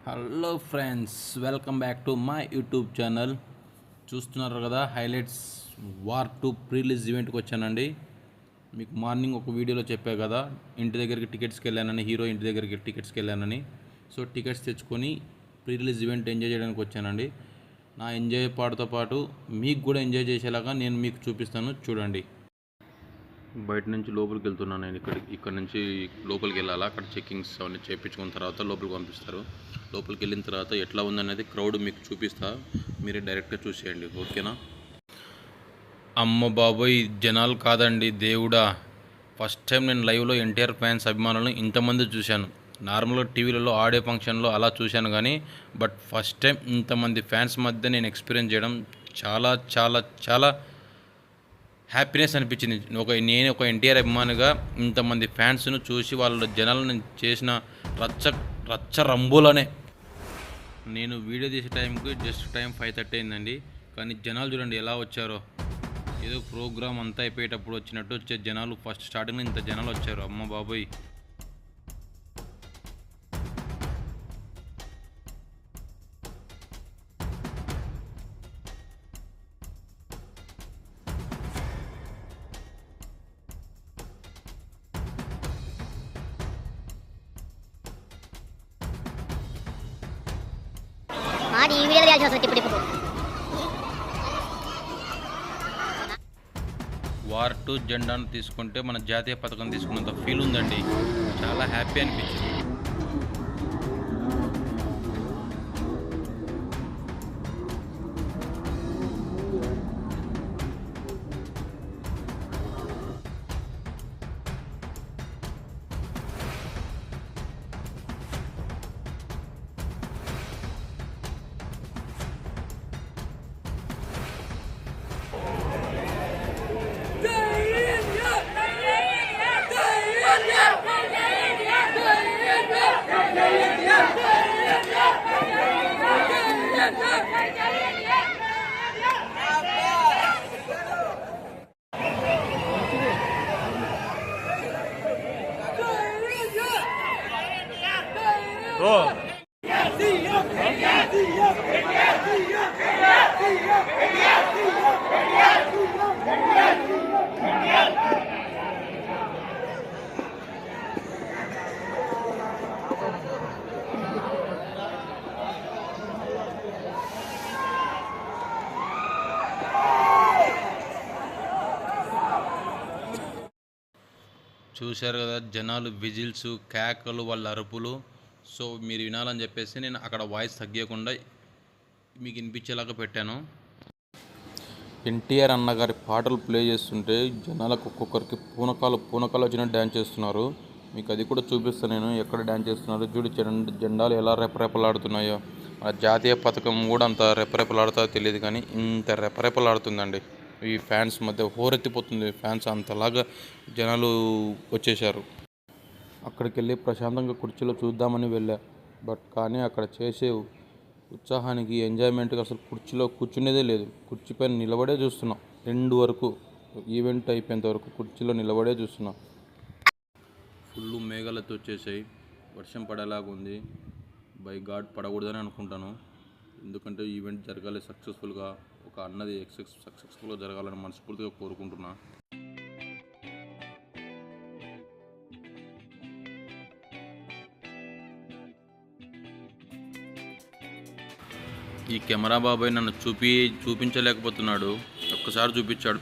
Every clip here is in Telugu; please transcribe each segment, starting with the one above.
Hello friends, welcome back to my YouTube channel. చూస్తున్నారు కదా, హైలైట్స్ వార్ 2 ప్రీ-రిలీజ్ ఈవెంట్కి వచ్చానండి. మీకు మార్నింగ్ ఒక వీడియోలో చెప్పా కదా, ఇంటి దగ్గరికి టికెట్స్కి వెళ్ళానని, హీరో ఇంటి దగ్గరికి టికెట్స్కి వెళ్ళానని. సో టికెట్స్ తెచ్చుకొని ప్రీ-రిలీజ్ ఈవెంట్ ఎంజాయ్ చేయడానికి వచ్చానండి. నా ఎంజాయ్ పాటుతో పాటు మీకు కూడా ఎంజాయ్ చేసేలాగా నేను మీకు చూపిస్తాను, చూడండి. బయట నుంచి లోపలికి వెళ్తున్నాను నేను. ఇక్కడ నుంచి లోపలికి వెళ్ళాలా, అక్కడ చెక్కింగ్స్ అవన్నీ చేయించుకున్న తర్వాత లోపలికి పంపిస్తారు. లోపలికి వెళ్ళిన తర్వాత ఎట్లా ఉందనేది క్రౌడ్ మీకు చూపిస్తా, మీరే డైరెక్ట్గా చూసేయండి, ఓకేనా? అమ్మ బాబోయ్, జనాలు కాదండి దేవుడా! ఫస్ట్ టైం నేను లైవ్లో ఎన్టీఆర్ ఫ్యాన్స్ అభిమానులను ఇంతమంది చూశాను. నార్మల్గా టీవీలలో ఆడియో ఫంక్షన్లో అలా చూశాను కానీ, బట్ ఫస్ట్ టైం ఇంతమంది ఫ్యాన్స్ మధ్య నేను ఎక్స్పీరియన్స్ చేయడం చాలా చాలా చాలా హ్యాపీనెస్ అనిపించింది. నేను ఒక ఎన్టీఆర్ అభిమానిగా ఇంతమంది ఫ్యాన్స్ను చూసి వాళ్ళ జనాలను చేసిన రచ్చ రచ్చ రంబులనే. నేను వీడియో తీసే టైంకి జస్ట్ టైం 5:30 అయిందండి, కానీ జనాలు చూడండి ఎలా వచ్చారో. ఏదో ప్రోగ్రామ్ అంతా అయిపోయేటప్పుడు వచ్చినట్టు వచ్చే జనాలు. ఫస్ట్ స్టార్టింగ్లో ఇంత జనాలు వచ్చారు, అమ్మ బాబోయ్. ఈ వీడియోలో చేయాల్సి వస్తుంది ఇప్పుడు. వార్ 2 జెండాను తీసుకుంటే మన జాతీయ పథకం తీసుకున్నంత ఫీల్ ఉందండి. చాలా హ్యాపీ అనిపించింది. చూశారు కదా, జనాలు విజిల్స్, కేకలు, వాళ్ళ అరుపులు. సో మీరు వినాలని చెప్పేసి నేను అక్కడ వాయిస్ తగ్గకుండా మీకు వినిపించేలాగా పెట్టాను. ఎన్టీఆర్ అన్నగారి పాటలు ప్లే చేస్తుంటే జనాలకు ఒక్కొక్కరికి పూనకాలు వచ్చినట్టు డ్యాన్స్ చేస్తున్నారు. మీకు అది కూడా చూపిస్తాను నేను, ఎక్కడ డ్యాన్స్ చేస్తున్నారు చూడు. జెండాలు ఎలా రెపరెపలాడుతున్నాయో. ఆ జాతీయ పథకం కూడా అంత రెపరెపలాడుతుందో తెలియదు, కానీ ఇంత రెపరెపలాడుతుందండి. ఈ ఫ్యాన్స్ మధ్య హోరెత్తిపోతుంది. ఫ్యాన్స్ అంతలాగా జనాలు వచ్చేసారు. అక్కడికి వెళ్ళి ప్రశాంతంగా కుర్చీలో చూద్దామని వెళ్ళా, బట్ కానీ అక్కడ చేసే ఉత్సాహానికి, ఎంజాయ్మెంట్కి అసలు కుర్చీలో కూర్చునేదే లేదు. కుర్చీ పైన నిలబడే చూస్తున్నాం. ఎండ్ వరకు, ఈవెంట్ అయిపోయేంత వరకు కుర్చీలో నిలబడే చూస్తున్నాం. ఫుల్ మేఘాలతో వచ్చేసాయి, వర్షం పడేలాగా ఉంది. బై గాడ్ పడకూడదని అనుకుంటాను, ఎందుకంటే ఈవెంట్ జరగాలి సక్సెస్ఫుల్గా. ఒక అన్నది సక్సెస్ఫుల్గా జరగాలని మనస్ఫూర్తిగా కోరుకుంటున్నా. ఈ కెమెరా బాబాయ్ నన్ను చూపించలేకపోతున్నాడు. ఒక్కసారి చూపించాడు,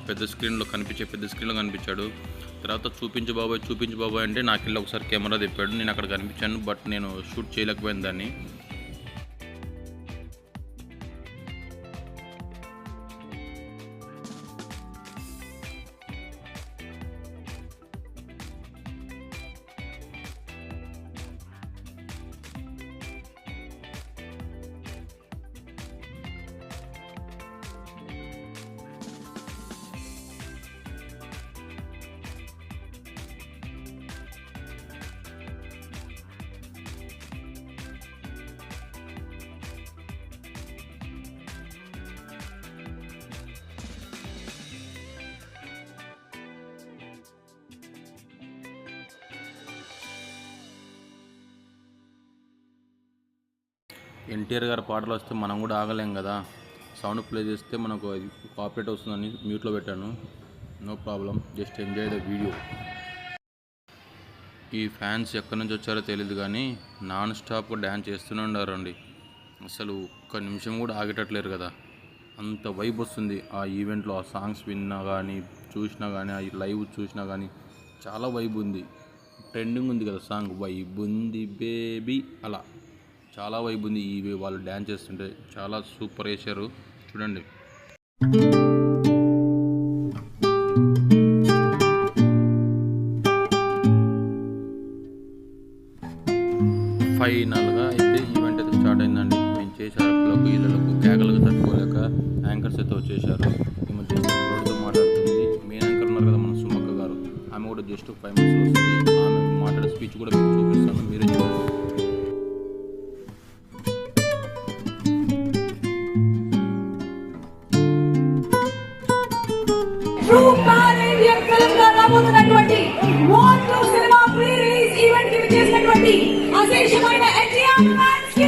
పెద్ద స్క్రీన్లో కనిపించాడు. తర్వాత చూపించు బాబాయ్ అంటే నాకు వెళ్ళి ఒకసారి కెమెరా తిప్పాడు. నేను అక్కడ కనిపించాను, బట్ నేను షూట్ చేయలేకపోయాను దాన్ని. ఎన్టీఆర్ గారి పాటలు వస్తే మనం కూడా ఆగలేం కదా. సౌండ్ ప్లే చేస్తే మనకు కాపీరైట్ వస్తుందని మ్యూట్లో పెట్టాను. No problem, just enjoy the video. ఈ ఫ్యాన్స్ ఎక్కడి నుంచి వచ్చారో తెలియదు కానీ నాన్ స్టాప్గా డ్యాన్స్ చేస్తూనే ఉన్నారండి. అసలు ఒక్క నిమిషం కూడా ఆగేటట్లేరు కదా. అంత వైబ్ వస్తుంది ఆ ఈవెంట్లో. ఆ సాంగ్స్ విన్నా కానీ చూసినా కానీ ఆ లైవ్ చూసినా కానీ చాలా వైబ్ ఉంది. ట్రెండింగ్ ఉంది కదా సాంగ్, వైబ్ ఉంది బేబీ, అలా చాలా వైబ్ ఉంది. ఈ వాళ్ళు డ్యాన్స్ చేస్తుంటే చాలా సూపర్ వేశారు చూడండి. ఫైనల్గా అయితే ఈవెంట్ అయితే స్టార్ట్ అయిందండి. మేము చేసే అరుపులకు ఇళ్ళకు కేకలకు తట్టుకోలేక యాంకర్స్ అయితే వచ్చేసారు. మేము జస్ట్ రోడ్డుతో మాట్లాడుతుంది. మెయిన్ యాంకర్ ఉన్నారు కదా మన సుమక్క గారు, ఆమె కూడా జస్ట్ 5 minutes వస్తుంది. ఆమె మాట్లాడే స్పీచ్ కూడా మీకు చూపిస్తాను, మీరే చూడండి. అశేషమైన ఎన్టీఆర్ ఫ్యాన్స్ కి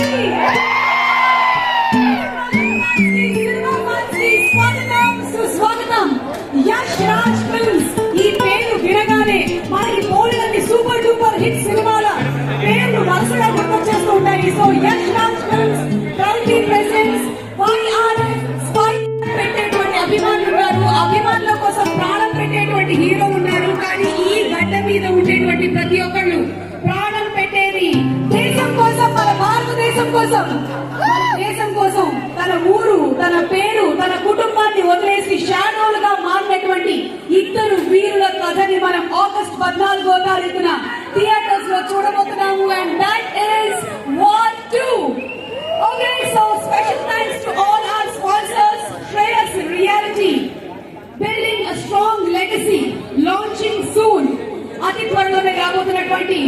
స్వాగతం సుస్వాగతం. యష్ రాజ్ ఫిల్మ్స్ ఈ పేరు వినగానే మనకి బోలెడన్ని సూపర్ డూపర్ హిట్ సినిమాల పేర్లు వరుసగా గుర్తొచ్చేస్తూ ఉంటాయి. So Yash Raj films proudly presents YRF పెట్టేటువంటి అభిమానులు ఉన్నారు. అభిమానుల కోసం ప్రాణం పెట్టేటువంటి హీరో ఉన్నారు. కానీ ఈ గడ్డ మీద ఉండేటువంటి ప్రతి ఒక్కళ్ళు ప్రాణం పెట్టేది దేశం కోసం, మన భారతదేశం కోసం, మన దేశం కోసం తన ఊరు, తన పేరు, తన కుటుంబాన్ని వదిలేసి షాడోలుగా మారినటువంటి ఇద్దరు వీరుల కథని మనం ఆగస్ట్ 14వ తారీఖున థియేటర్స్ లో చూడబోతున్నాము. And that is war 2. Okay, so special thanks to all our sponsors. Shreyas Reality, building a strong legacy, launching soon. అతి త్వరలోనే రాబోతున్నటువంటి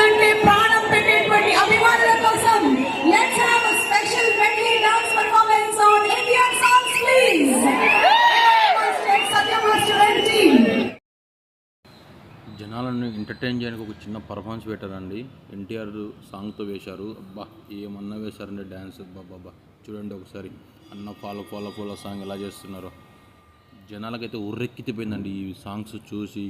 అంటే ప్రాణం పెట్టేటువంటి అభిమానుల కోసం let's have a special medley dance performance on Indian songs please. Satyam Restaurant team. జనాలను ఎంటర్టైన్ చేయడానికి ఒక చిన్న పర్ఫార్మెన్స్ పెట్టారండి. ఎన్టీఆర్ సాంగ్తో వేశారు. అబ్బా ఏమన్నా వేశారండి డ్యాన్స్. బాబా చూడండి ఒకసారి. అన్న ఫాలో ఫాలో ఫాలో సాంగ్ ఎలా చేస్తున్నారో జనాలకైతే ఉర్రెక్కితిపోయిందండి ఈ సాంగ్స్ చూసి.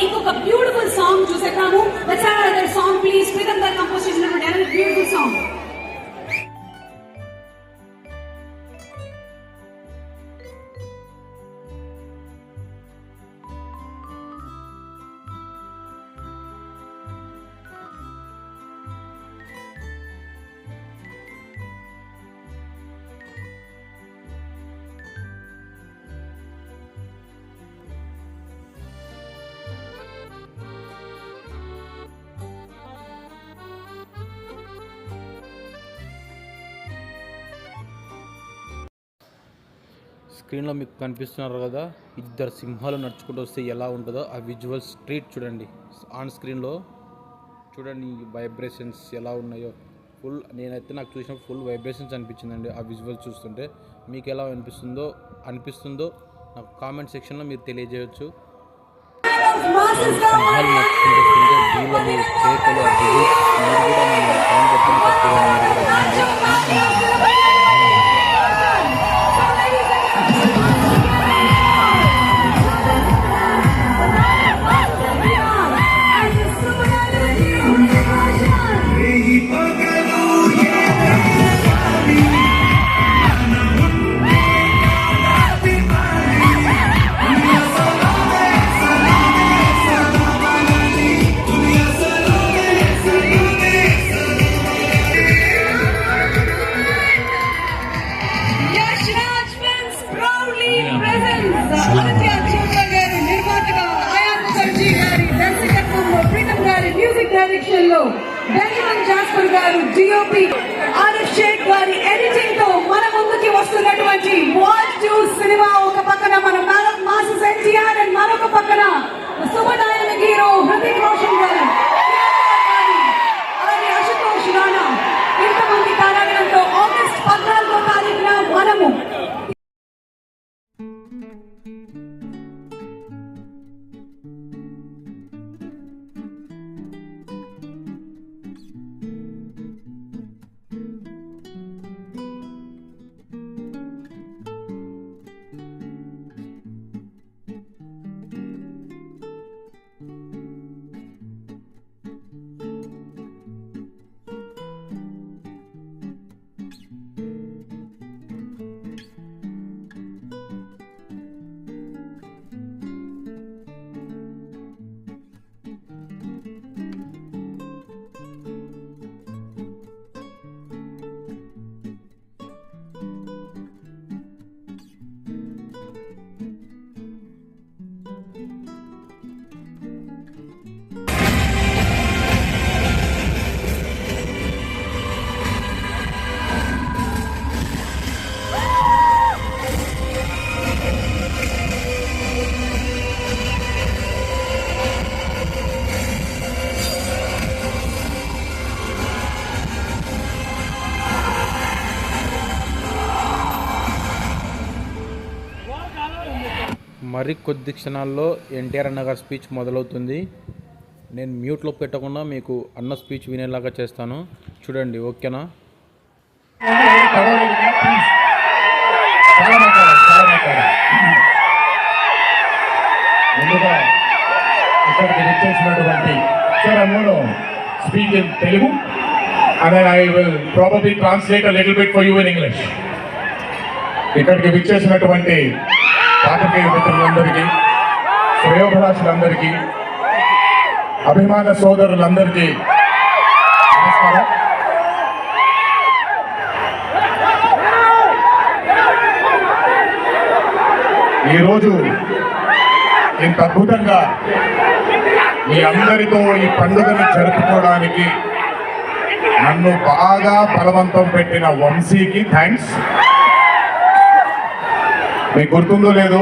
ఇంకొక బ్యూటిఫుల్ సాంగ్ చూసేద్దాము. Let's have another song please. Pritam గారు కంపోజ్ చేసినటువంటి అనదర్ బ్యూటిఫుల్ సాంగ్. స్క్రీన్లో మీకు కనిపిస్తున్నారు కదా, ఇద్దరు సింహాలు నడుచుకుంటూ వస్తే ఎలా ఉంటుందో ఆ విజువల్ స్ట్రీట్ చూడండి. ఆన్ స్క్రీన్లో చూడండి వైబ్రేషన్స్ ఎలా ఉన్నాయో. ఫుల్ నేనైతే నాకు చూసినప్పుడు ఫుల్ వైబ్రేషన్స్ అనిపించిందండి ఆ విజువల్ చూస్తుంటే. మీకు ఎలా అనిపిస్తుందో నాకు కామెంట్ సెక్షన్లో మీరు తెలియజేయచ్చు. సింహాలు నడుచుకుంటూ వస్తుంటే వీళ్ళని కేకలు ఆ విజువల్స్ మీరు కూడా నేను సౌండ్ పెట్టిన తక్కువ మీరు కూడా వినండి. గారు డిఓపి ఆరిఫ్ షేక్ గారి ఎడిటింగ్ తో మన ముందుకి వస్తున్నటువంటి వార్ 2 సినిమా ఒక పక్కన మన మాసెస్ ఎన్టీఆర్ అండ్ మరొక పక్కన super dynamic hero Hrithik Roshan గారు అలాగే అశుతోష్ రాణా ఇంతమంది తారాగణంతో ఆగస్ట్ 14వ తారీఖున మనము మరి కొద్ది క్షణాల్లో ఎన్టీఆర్ అన్న గారి స్పీచ్ మొదలవుతుంది. నేను మ్యూట్లో పెట్టకుండా మీకు అన్న స్పీచ్ వినేలాగా చేస్తాను, చూడండి. ఓకేనా? ముందుగా ఇక్కడికి వచ్చేసినటువంటి సార్ అమ్మను speak in Telugu and then I will probably translate a little bit for you in English. ఇక్కడికి విచ్చేసినటువంటి పాత్రికేయ మిత్రులందరికీ, శ్రేయోభిలాషులందరికీ, అభిమాన సోదరులందరికీ నమస్కారం. ఈరోజు ఇంత అద్భుతంగా మీ అందరితో ఈ పండుగను జరుపుకోవడానికి నన్ను బాగా బలవంతం పెట్టిన వంశీకి థ్యాంక్స్. మీకు గుర్తుందో లేదో,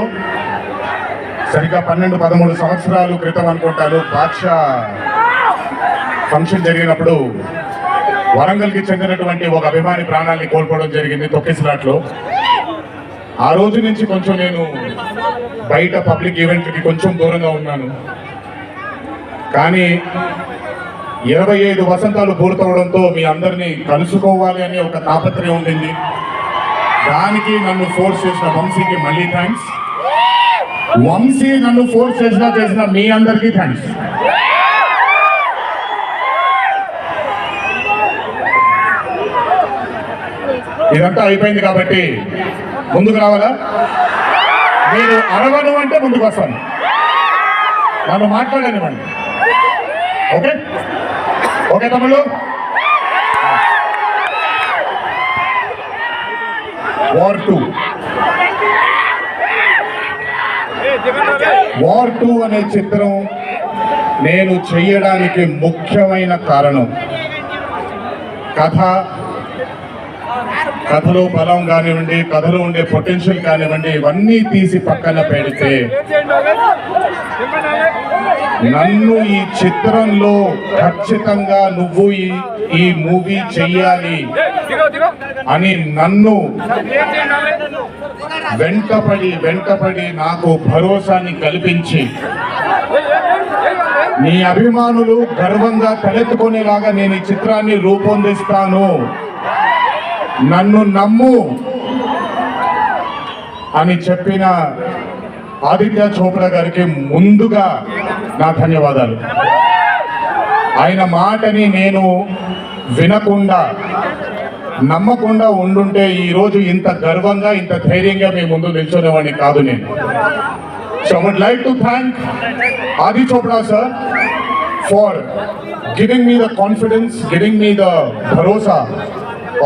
సరిగ్గా 12-13 సంవత్సరాల క్రితం అనుకుంటాను, బాద్షా ఫంక్షన్ జరిగినప్పుడు వరంగల్కి చెందినటువంటి ఒక అభిమాని ప్రాణాన్ని కోల్పోవడం జరిగింది తొక్కిసలాట్లో. ఆ రోజు నుంచి కొంచెం నేను బయట పబ్లిక్ ఈవెంట్కి కొంచెం దూరంగా ఉన్నాను. కానీ 25 వసంతాలు పూర్తవడంతో మీ అందరినీ కలుసుకోవాలి అని ఒక తాపత్రయం ఉండింది. దానికి నన్ను ఫోర్స్ చేసిన వంశీకి మళ్ళీ థ్యాంక్స్. వంశీ నన్ను ఫోర్స్ చేసిన మీ అందరికీ థ్యాంక్స్. ఇదంతా అయిపోయింది కాబట్టి ముందుకు రావాలా? మీరు అరవను అంటే ముందుకు వస్తాను, నన్ను మాట్లాడనివ్వండి. ఓకే ఓకే తమ్ముళ్ళు. వార్ 2 అనే చిత్రం నేను చెయ్యడానికి ముఖ్యమైన కారణం కథలో బలం కానివ్వండి, కథలో ఉండే పొటెన్షియల్ కానివ్వండి, ఇవన్నీ తీసి పక్కన పెడితే నన్ను ఈ చిత్రంలో ఖచ్చితంగా నువ్వు ఈ మూవీ చెయ్యాలి అని నన్ను వెంటపడి నాకు భరోసాని కల్పించి నీ అభిమానులు గర్వంగా తలెత్తుకునేలాగా నేను ఈ చిత్రాన్ని రూపొందిస్తాను, నన్ను నమ్ము అని చెప్పిన ఆదిత్య చోప్రా గారికి ముందుగా నా ధన్యవాదాలు. ఆయన మాటని నేను వినకుండా నమ్మకుండా ఉండుంటే ఈరోజు ఇంత గర్వంగా ఇంత ధైర్యంగా మీ ముందు నిల్చునేవాడిని కాదు నేను. So I would like to thank Adi Chopra sir for giving me the confidence, giving me the bharosa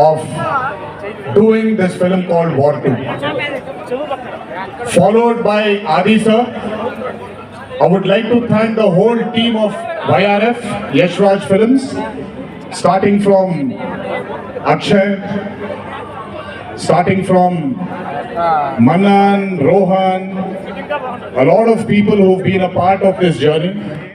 of doing this film called War 2. Followed by Adi sir, I would like to thank the whole team of YRF, Yash Raj Films, starting from Akshay, starting from Manan, Rohan, a lot of people who've been a part of this journey.